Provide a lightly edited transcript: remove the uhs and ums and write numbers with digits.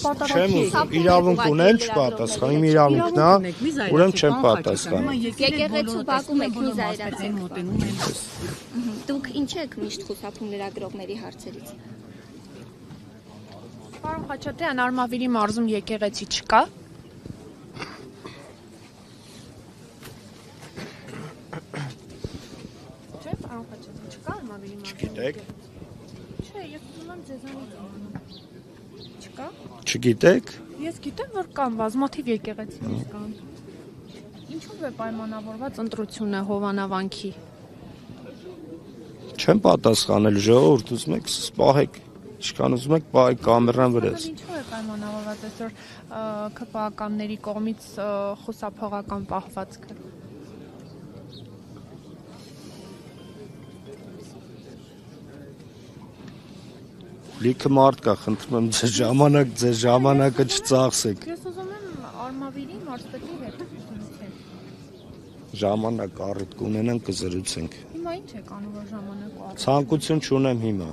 Չեմ ուզում, իրավունք ունեմ չպատասխան, իմ իրավունքն է, ուրեմն չեմ պատասխանում։ Եկեղեցու բակում եք վիզա իրացեք։ Դուք ինչ եք միշտ խուսափում լրագրողների հարցերից։ Պարոն Խաչատրյան, Արմավիրի մարզում եկեղեցի չկա։ Չէ, պարոն Խաչատրյան, չկա Արմավիրի մարզում։ Չգիտեք։ Չէ, ես ուզում եմ ձեզանից իմանալ։ Չկա։ Չգիտեք։ Ես գիտեմ, որ կան բազմաթիվ եկեղեցիներ կան։ Ինչու՞վ է պայմանավորված ընտրությունը Հովանավանքի։ Չեմ պատասխանել, ժողովուրդ ուզում եք սպահեք, ինչքան ուզում եք պահեք կամերան վրաս։ Ինչու է պայմանավորված այսօր ՔՊԱ-ականների կողմից խուսափողական պահվածքը։ Լիքը մարդ կա, խնդրում եմ ձեր ժամանակը չծախսեք։ Ես ուզում եմ Արմավիրի մարզպետի հետ զրուցել։ Ժամանակ առիթ կունենանք կզրուցենք։ Հիմա ինչ եք անում, որ ժամանակ առ։ Ցանկություն չունեմ հիմա։